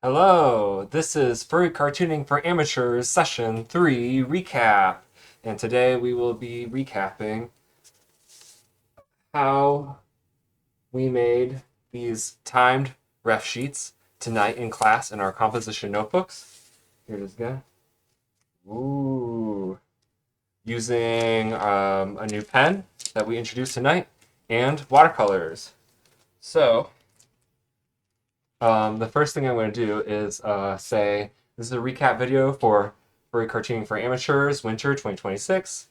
Hello, this is Furry Cartooning for Amateurs Session 3 Recap. And today we will be recapping how we made these timed ref sheets tonight in class in our composition notebooks. Here it is again. Ooh. Using a new pen that we introduced tonight and watercolors. So, the first thing I'm going to do is say this is a recap video for Furry Cartooning for Amateurs Winter 2026.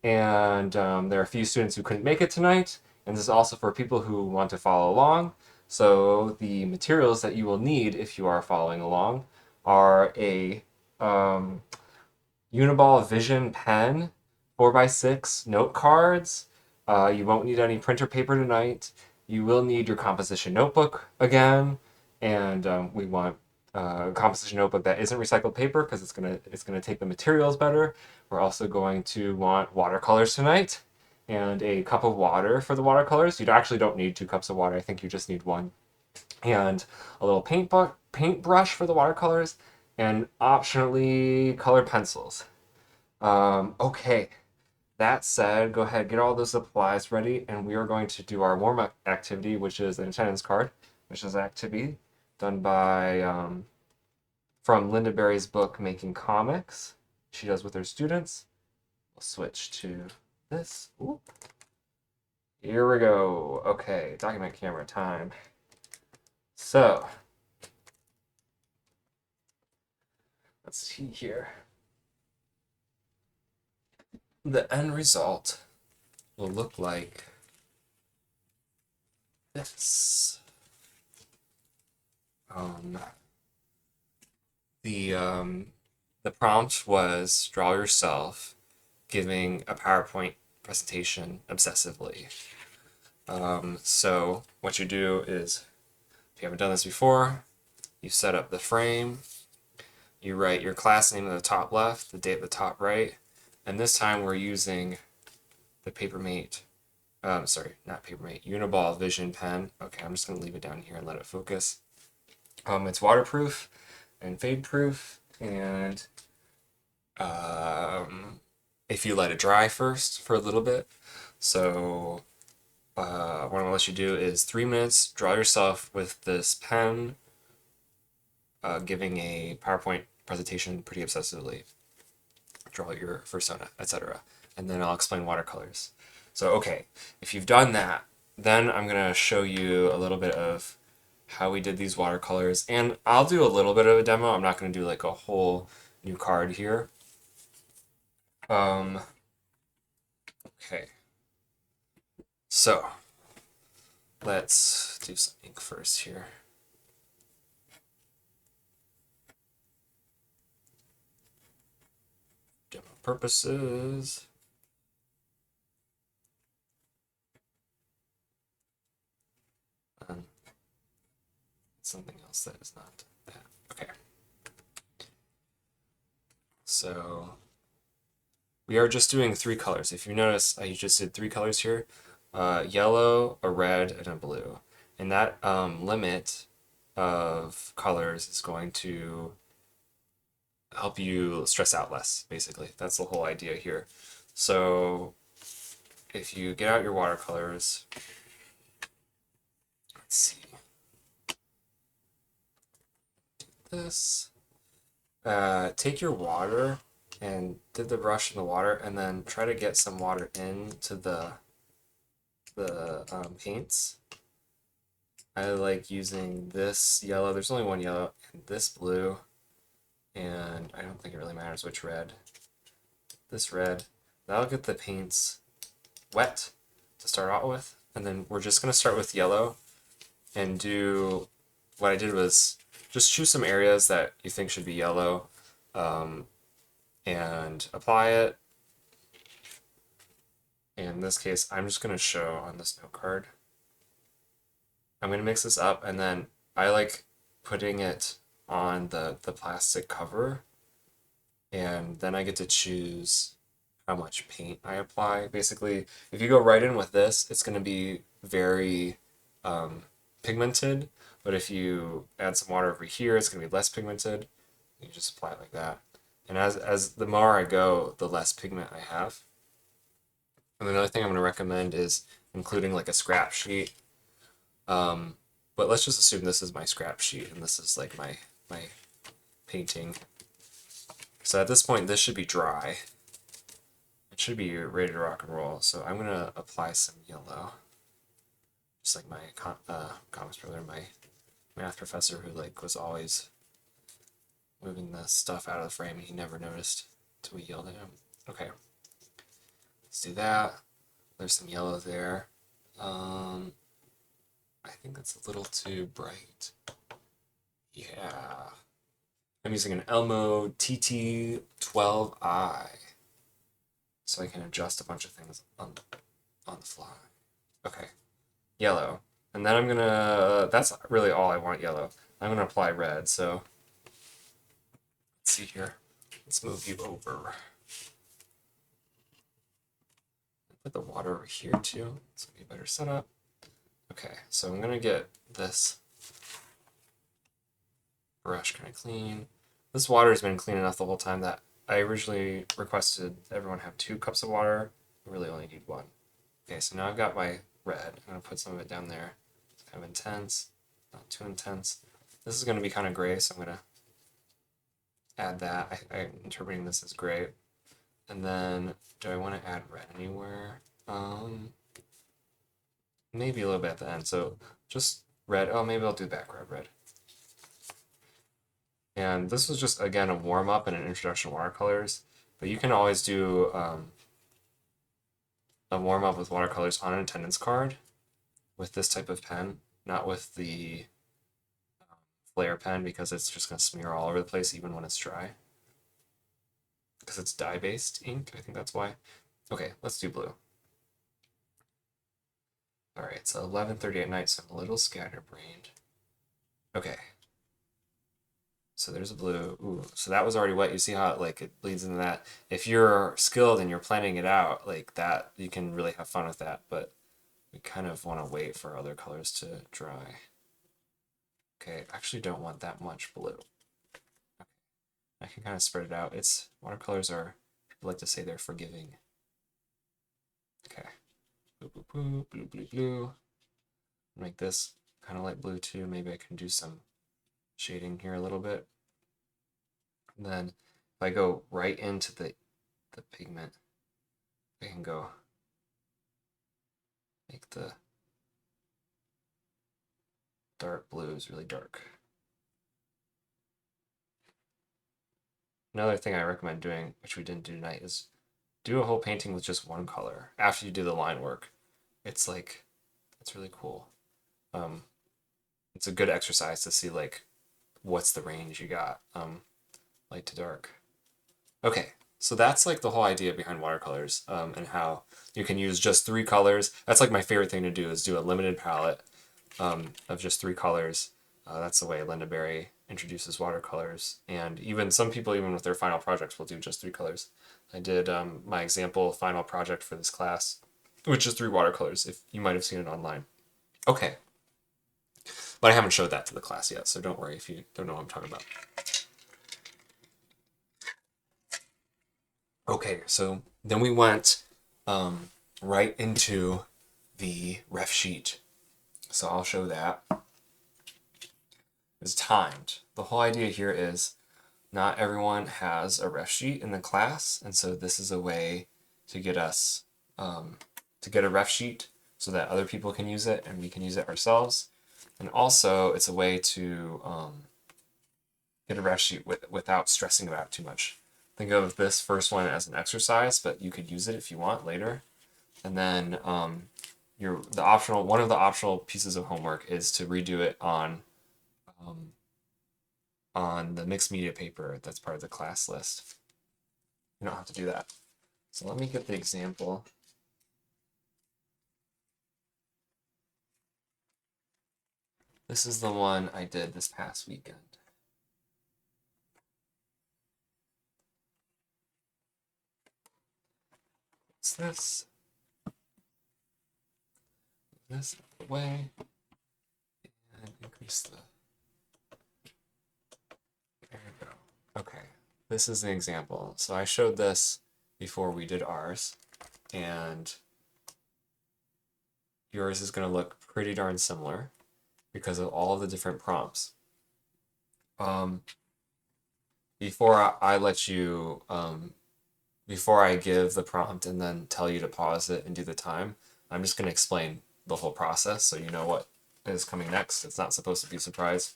And there are a few students who couldn't make it tonight. And this is also for people who want to follow along. So the materials that you will need if you are following along are a Uniball Vision pen, 4x6 note cards. You won't need any printer paper tonight. You will need your composition notebook again, and we want a composition notebook that isn't recycled paper because it's gonna take the materials better. We're also going to want watercolors tonight, and a cup of water for the watercolors. You actually don't need 2 cups of water. I think you just need one, and a little paintbrush for the watercolors, and optionally colored pencils. Okay, that said, go ahead, get all those supplies ready, and we are going to do our warm-up activity, which is an attendance card, which is an activity done by from Linda Berry's book Making Comics. She does with her students. We'll switch to this. Ooh. Here we go. Okay, document camera time. So, let's see here. The end result will look like this. Um, the prompt was draw yourself giving a PowerPoint presentation obsessively. So what you do is, if you haven't done this before, you set up the frame, you write your class name at the top left, the date at the top right, and this time we're using the Papermate, sorry, not Papermate, Uniball Vision pen. Okay, I'm just going to leave it down here and let it focus. It's waterproof and fade proof, and if you let it dry first for a little bit. So what I'm going to let you do is 3 minutes, draw yourself with this pen, giving a PowerPoint presentation pretty obsessively. Draw your fursona, etc. And then I'll explain watercolors. So, okay, if you've done that, then I'm going to show you a little bit of how we did these watercolors. And I'll do a little bit of a demo. I'm not going to do like a whole new card here. Okay. So, let's do some ink first here. Demo purposes. Something else that is not that. Okay. So we are just doing 3 colors. If you notice, I just did 3 colors here. Yellow, a red, and a blue. And that limit of colors is going to help you stress out less, basically. That's the whole idea here. So if you get out your watercolors, let's see. This. Take your water and dip the brush in the water, and then try to get some water into the paints. I like using this yellow. There's only one yellow, and this blue, and I don't think it really matters which red. This red. That'll get the paints wet to start out with, and then we're just gonna start with yellow and do what I did was just choose some areas that you think should be yellow, and apply it. In this case, I'm just going to show on this note card. I'm going to mix this up, and then I like putting it on the plastic cover, and then I get to choose how much paint I apply. Basically, if you go right in with this, it's going to be very pigmented, But if you add some water over here, it's going to be less pigmented. You just apply it like that. And as the more I go, the less pigment I have. And another thing I'm going to recommend is including like a scrap sheet. But let's just assume this is my scrap sheet and this is like my painting. So at this point, this should be dry. It should be ready to rock and roll. So I'm going to apply some yellow. Just like my comics brother, my math professor who like was always moving the stuff out of the frame and he never noticed until we yelled at him. Okay, let's do that. There's some yellow there. I think that's a little too bright. Yeah. I'm using an Elmo TT12i. So I can adjust a bunch of things on the fly. Okay, yellow. And then I'm gonna, that's really all I want, yellow. I'm gonna apply red, so let's see here. Let's move you over. Put the water over here too. It's gonna be a better setup. Okay, so I'm gonna get this brush kind of clean. This water has been clean enough the whole time that I originally requested everyone have 2 cups of water. I really only need 1. Okay, so now I've got my red. I'm gonna put some of it down there. It's kind of intense, not too intense. This is gonna be kind of gray, so I'm gonna add that. I'm interpreting this as gray. And then, do I want to add red anywhere? Maybe a little bit at the end. So just red. Oh, maybe I'll do background red. And this was just, again, a warm-up and an introduction to watercolors. But you can always do a warm-up with watercolors on an attendance card with this type of pen, not with the flare pen, because it's just going to smear all over the place even when it's dry. Because it's dye-based ink, I think that's why. Okay, let's do blue. All right, it's 11:30 at night, so I'm a little scatterbrained. Okay. So there's a blue. Ooh, so that was already wet. You see how it bleeds into that. If you're skilled and you're planning it out like that, you can really have fun with that. But we kind of want to wait for other colors to dry. Okay, I actually don't want that much blue. Okay. I can kind of spread it out. Watercolors are, I like to say they're forgiving. Okay. Blue, blue, blue, blue, blue, blue. Make this kind of light blue too. Maybe I can do some shading here a little bit. And then if I go right into the pigment, I can go make the dark blues really dark. Another thing I recommend doing, which we didn't do tonight, is do a whole painting with just one color after you do the line work. It's really cool. It's a good exercise to see like what's the range you got, light to dark. Okay, so that's like the whole idea behind watercolors, and how you can use just 3 colors. That's like my favorite thing to do, is do a limited palette of just 3 colors. That's the way Linda Berry introduces watercolors, and even some people, even with their final projects, will do just 3 colors. I did my example final project for this class, which is 3 watercolors. If you might have seen it online. Okay, but I haven't showed that to the class yet, so don't worry if you don't know what I'm talking about. Okay, so then we went right into the ref sheet. So I'll show that. It's timed. The whole idea here is not everyone has a ref sheet in the class, and so this is a way to get us to get a ref sheet so that other people can use it and we can use it ourselves. And also, it's a way to get a ref sheet without stressing about it too much. Think of this first one as an exercise, but you could use it if you want later. And then one of the optional pieces of homework is to redo it on the mixed media paper that's part of the class list. You don't have to do that. So let me get the example. This is the one I did this past weekend. It's this away, and increase the, there you go. Okay, this is an example. So I showed this before we did ours, and yours is going to look pretty darn similar because of all of the different prompts. Before I let you, before I give the prompt and then tell you to pause it and do the time, I'm just going to explain the whole process so you know what is coming next. It's not supposed to be a surprise.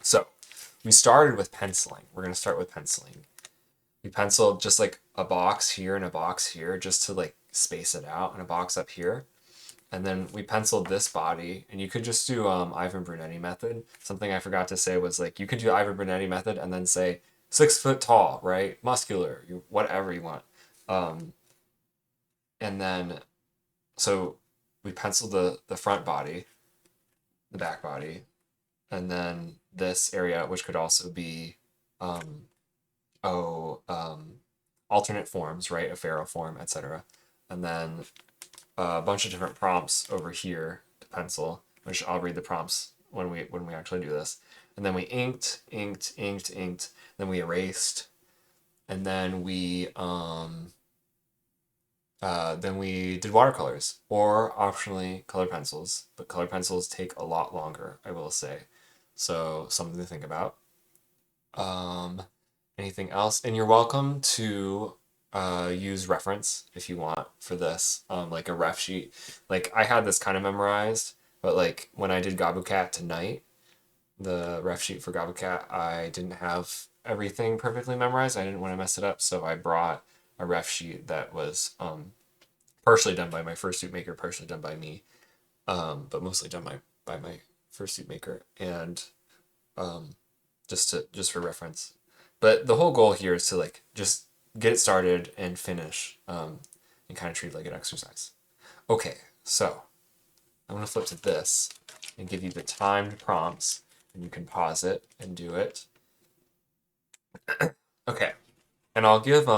So we started with penciling. We're going to start with penciling. We penciled just like a box here and a box here just to like space it out, and a box up here. And then we penciled this body, and you could just do Ivan Brunetti method. Something I forgot to say was like you could do Ivan Brunetti method and then say 6 foot tall, right? Muscular, whatever you want. And then, so we penciled the front body, the back body, and then this area, which could also be, alternate forms, right? A pharaoh form, etc. And then a bunch of different prompts over here to pencil, which I'll read the prompts when we actually do this. And then we inked. Then we erased, and then we did watercolors or optionally colored pencils. But colored pencils take a lot longer, I will say. So something to think about. Anything else? And you're welcome to use reference if you want for this, like a ref sheet. Like I had this kind of memorized, but like when I did Gabu Cat tonight, the ref sheet for Gabu Cat, I didn't have everything perfectly memorized. I didn't want to mess it up, so I brought a ref sheet that was partially done by my fursuit maker, partially done by me, but mostly done by my fursuit maker, and just for reference. But the whole goal here is to like just get it started and finish, and kind of treat it like an exercise. Okay, so I'm gonna flip to this and give you the timed prompts, and you can pause it and do it. Okay, and I'll give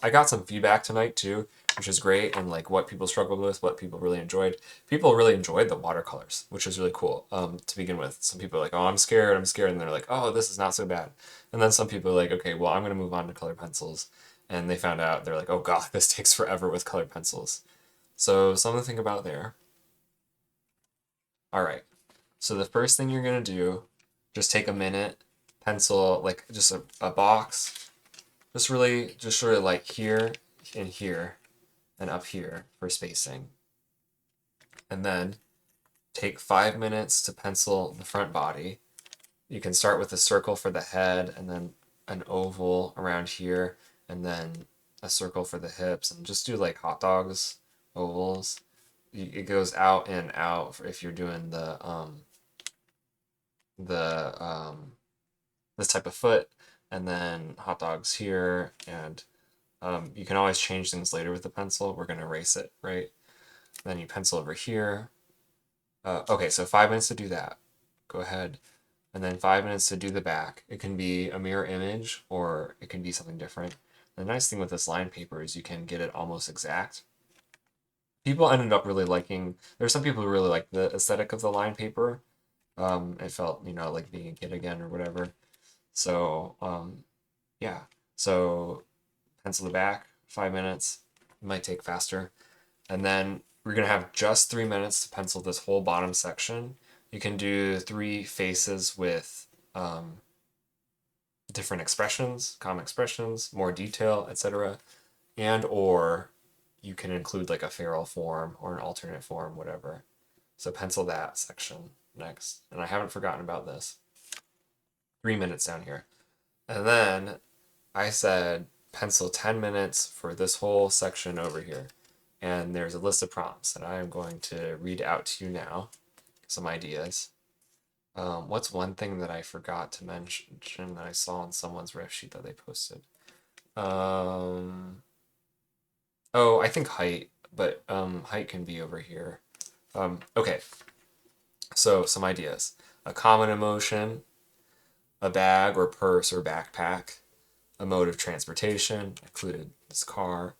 I got some feedback tonight too, which is great, and like what people struggled with, what people really enjoyed. People really enjoyed the watercolors, which is really cool. To begin with, some people are like, "Oh, I'm scared," and they're like, "Oh, this is not so bad." And then some people are like, "Okay, well, I'm gonna move on to colored pencils," and they found out they're like, "Oh God, this takes forever with colored pencils." So something to think about there. All right. So the first thing you're gonna do, just take a minute, pencil like just a box, just really like here and here and up here for spacing. And then take 5 minutes to pencil the front body. You can start with a circle for the head and then an oval around here and then a circle for the hips, and just do like hot dogs, ovals. It goes out and out if you're doing the this type of foot, and then hot dogs here, and you can always change things later with the pencil. We're going to erase it, right? Then you pencil over here. Okay, so 5 minutes to do that. Go ahead. And then 5 minutes to do the back. It can be a mirror image or it can be something different. The nice thing with this line paper is you can get it almost exact. People ended up really liking, there's some people who really like the aesthetic of the line paper. It felt, like being a kid again or whatever. So, yeah. So pencil the back, 5 minutes. It might take faster. And then we're going to have just 3 minutes to pencil this whole bottom section. You can do 3 faces with different expressions, common expressions, more detail, etc. And or you can include like a feral form or an alternate form, whatever. So pencil that section next. And I haven't forgotten about this. 3 minutes down here. And then I said pencil 10 minutes for this whole section over here. And there's a list of prompts that I am going to read out to you now. Some ideas. What's one thing that I forgot to mention that I saw on someone's ref sheet that they posted? Oh, I think height, but height can be over here. Okay, so some ideas. A common emotion, a bag or purse or backpack, a mode of transportation, included this car,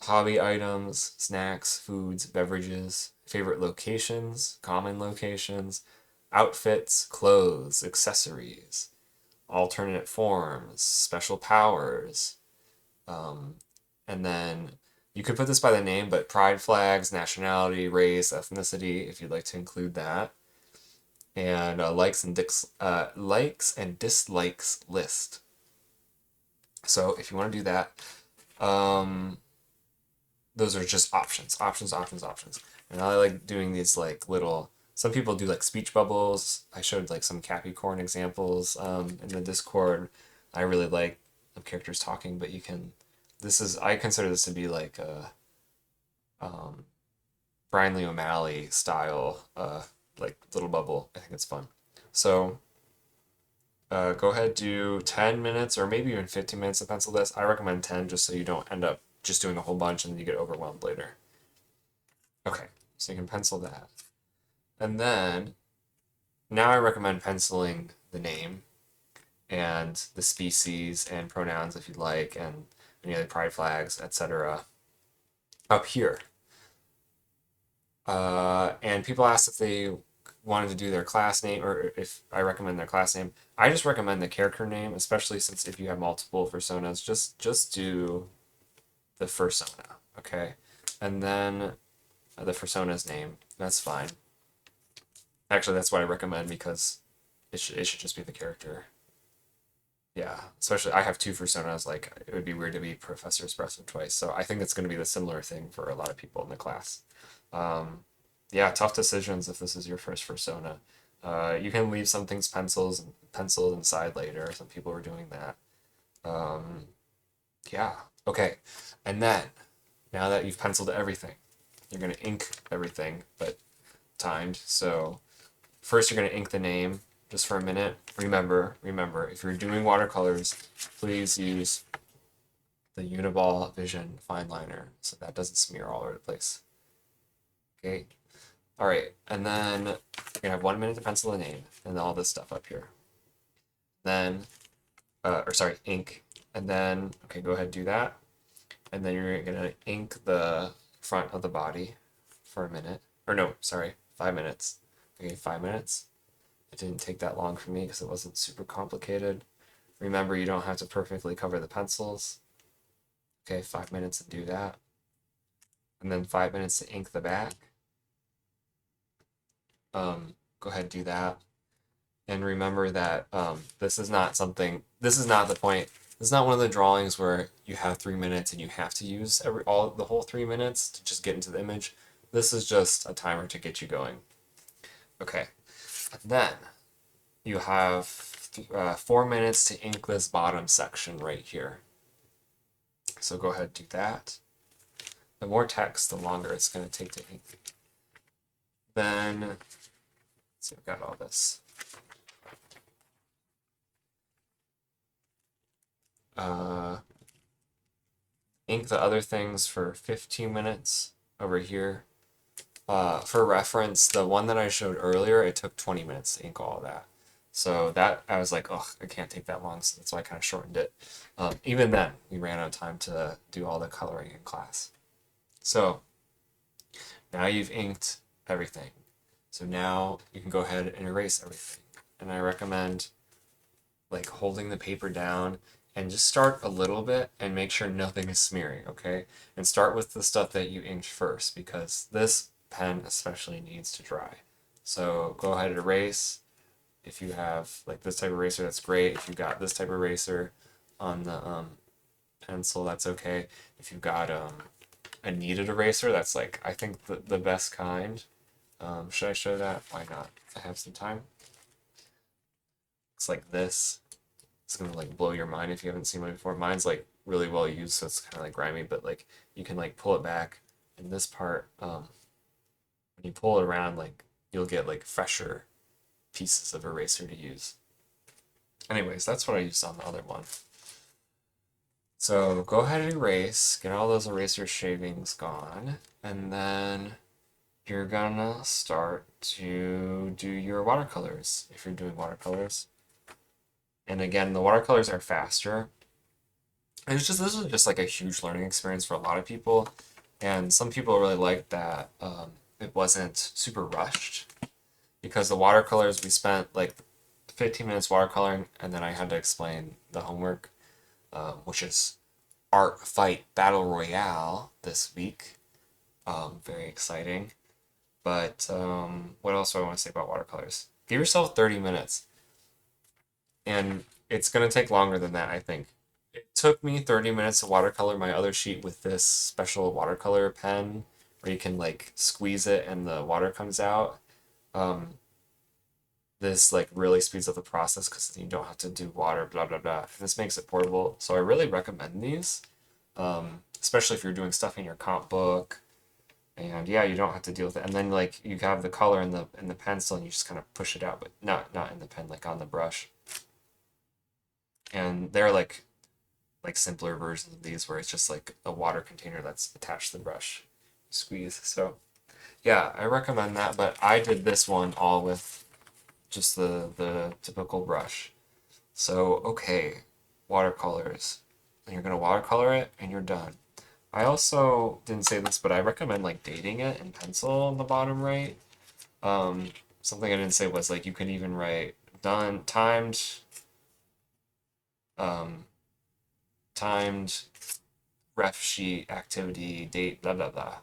hobby items, snacks, foods, beverages, favorite locations, common locations, outfits, clothes, accessories, alternate forms, special powers. And then you could put this by the name, but pride flags, nationality, race, ethnicity, if you'd like to include that. And likes and dislikes list. So if you want to do that, those are just options. And I like doing these like little. Some people do like speech bubbles. I showed like some Capricorn examples in the Discord. I really like characters talking, but you can. I consider this to be like a Brian Lee O'Malley style like little bubble. I think it's fun. So go ahead, do 10 minutes or maybe even 15 minutes to pencil this. I recommend 10 just so you don't end up just doing a whole bunch and then you get overwhelmed later. Okay, so you can pencil that. And then now I recommend penciling the name and the species and pronouns if you'd like, and any other pride flags, etc. up here. And people asked if they wanted to do their class name or if I recommend their class name. I just recommend the character name, especially since if you have multiple personas, just do the fursona, okay? And then the persona's name, that's fine. Actually, that's what I recommend because it should just be the character. Yeah, especially I have two personas, like it would be weird to be Professor Espresso twice, so I think it's going to be the similar thing for a lot of people in the class. Yeah, tough decisions if this is your first persona. You can leave some things penciled inside later. Some people were doing that. Yeah, okay. And then, now that you've penciled everything, you're going to ink everything, but timed. So first you're going to ink the name just for a minute. Remember, if you're doing watercolors, please use the Uniball Vision fine liner so that doesn't smear all over the place. Okay. All right, and then you're gonna have 1 minute to pencil the name and all this stuff up here. Then, ink. And then, okay, go ahead and do that. And then you're gonna ink the front of the body for a minute. Or no, sorry, 5 minutes. Okay, 5 minutes. It didn't take that long for me because it wasn't super complicated. Remember, you don't have to perfectly cover the pencils. Okay, 5 minutes to do that. And then 5 minutes to ink the back. Go ahead and do that. And remember that this is not the point. This is not one of the drawings where you have 3 minutes and you have to use the whole 3 minutes to just get into the image. This is just a timer to get you going. Okay, and then you have 4 minutes to ink this bottom section right here. So go ahead and do that. The more text, the longer it's going to take to ink. Then, let's see, I've got all this. Ink the other things for 15 minutes over here. For reference, the one that I showed earlier, it took 20 minutes to ink all of that. So that, I was like, oh, it can't take that long, so that's why I kind of shortened it. Even then, we ran out of time to do all the coloring in class. So, now you've inked everything. So now you can go ahead and erase everything. And I recommend like holding the paper down and just start a little bit and make sure nothing is smearing, okay? And start with the stuff that you inked first because this pen especially needs to dry. So go ahead and erase. If you have like this type of eraser, that's great. If you've got this type of eraser on the pencil, that's okay. If you've got a kneaded eraser, that's like, I think the best kind. Should I show that? Why not? If I have some time. It's like this. It's gonna like blow your mind if you haven't seen one before. Mine's like really well used, so it's kind of like grimy, but like you can like pull it back. And this part, when you pull it around, like you'll get like fresher pieces of eraser to use. Anyways, that's what I used on the other one. So go ahead and erase, get all those eraser shavings gone, and then you're gonna start to do your watercolors if you're doing watercolors. And again, the watercolors are faster. And this is just like a huge learning experience for a lot of people. And some people really liked that it wasn't super rushed because the watercolors we spent like 15 minutes watercoloring, and then I had to explain the homework, which is Art Fight Battle Royale this week. Very exciting. But what else do I want to say about watercolors? Give yourself 30 minutes, and it's going to take longer than that, I think. It took me 30 minutes to watercolor my other sheet with this special watercolor pen where you can like squeeze it and the water comes out. Um, this like really speeds up the process because you don't have to do water, blah blah blah. And this makes it portable, so I really recommend these, especially if you're doing stuff in your comp book. And yeah, you don't have to deal with it. And then like you have the color in the pencil, and you just kind of push it out, but not in the pen, like on the brush. And they're like simpler versions of these where it's just like a water container that's attached to the brush. Squeeze. So yeah, I recommend that. But I did this one all with just the typical brush. So okay, watercolors. And you're gonna watercolor it, and you're done. I also didn't say this, but I recommend like dating it in pencil on the bottom right. Something I didn't say was like you can even write done um, timed ref sheet activity date blah blah blah.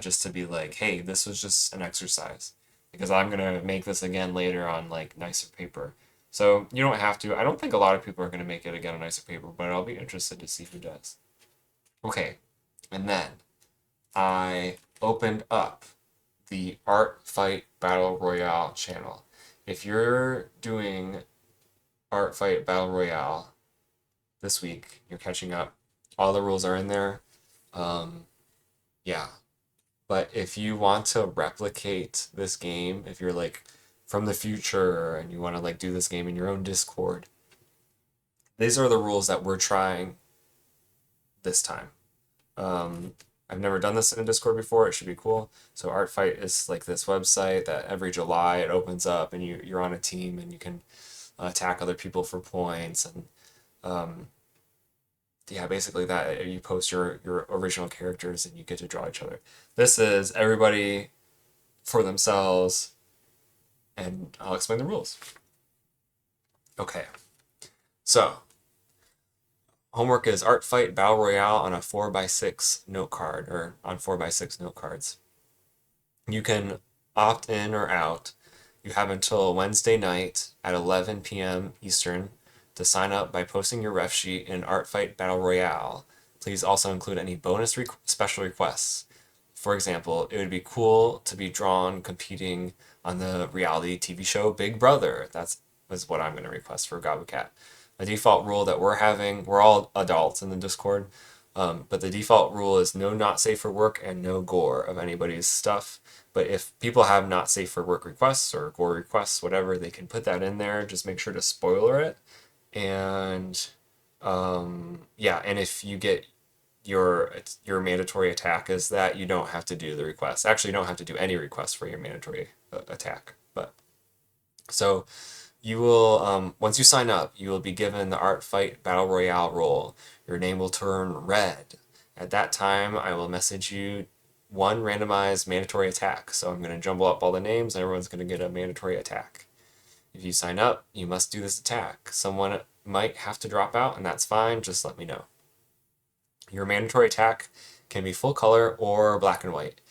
Just to be like, hey, this was just an exercise because I'm gonna make this again later on like nicer paper. So you don't have to. I don't think a lot of people are gonna make it again on nicer paper, but I'll be interested to see who does. Okay, and then I opened up the Art Fight Battle Royale channel. If you're doing Art Fight Battle Royale this week, you're catching up. All the rules are in there. Um, yeah. But if you want to replicate this game, if you're like from the future and you want to like do this game in your own Discord, these are the rules that we're trying this time. Um, I've never done this in a Discord before. It should be cool. So Art Fight is like this website that every July it opens up and you're on a team and you can attack other people for points and um, yeah, basically that you post your original characters and you get to draw each other. This is everybody for themselves, and I'll explain the rules. Okay, so homework is Art Fight Battle Royale on a 4x6 note card or on 4x6 note cards. You can opt in or out. You have until Wednesday night at 11 p.m. Eastern to sign up by posting your ref sheet in Art Fight Battle Royale. Please also include any bonus special requests. For example, it would be cool to be drawn competing on the reality TV show Big Brother. That's what I'm going to request for Gabu Cat. A default rule that we're all adults in the Discord, but the default rule is no not safe for work and no gore of anybody's stuff. But if people have not safe for work requests or gore requests, whatever, they can put that in there. Just make sure to spoiler it. And yeah, and if you get your mandatory attack is that you don't have to do the request. Actually, you don't have to do any requests for your mandatory attack. But so you will once you sign up, you will be given the Art Fight Battle Royale role. Your name will turn red. At that time, I will message you one randomized mandatory attack. So I'm going to jumble up all the names and everyone's going to get a mandatory attack. If you sign up, you must do this attack. Someone might have to drop out, and that's fine. Just let me know. Your mandatory attack can be full color or black and white.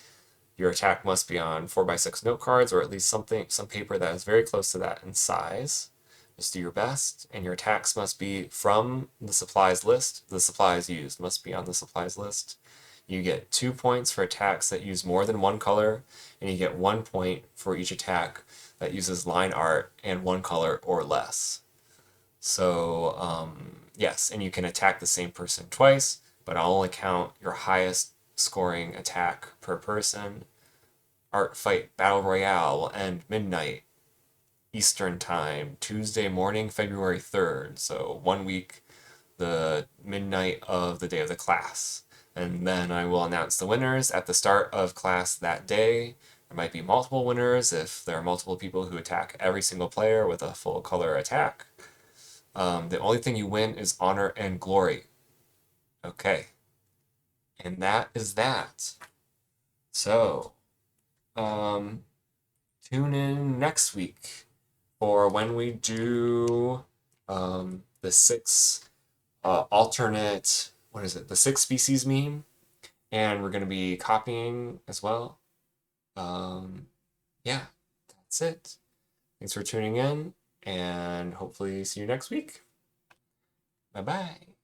Your attack must be on 4x6 note cards or at least some paper that is very close to that in size. Just do your best, and your attacks must be from the supplies list. The supplies used must be on the supplies list. You get 2 points for attacks that use more than one color, and you get 1 point for each attack that uses line art and one color or less. So, yes, and you can attack the same person twice, but I'll only count your highest scoring attack per person. Art Fight Battle Royale will end midnight Eastern Time, Tuesday morning, February 3rd. So 1 week, the midnight of the day of the class. And then I will announce the winners at the start of class that day. There might be multiple winners if there are multiple people who attack every single player with a full color attack. The only thing you win is honor and glory. Okay. And that is that. So, tune in next week for when we do the six alternate, what is it, the six species meme, and we're going to be copying as well. Yeah, that's it. Thanks for tuning in, and hopefully see you next week. Bye bye.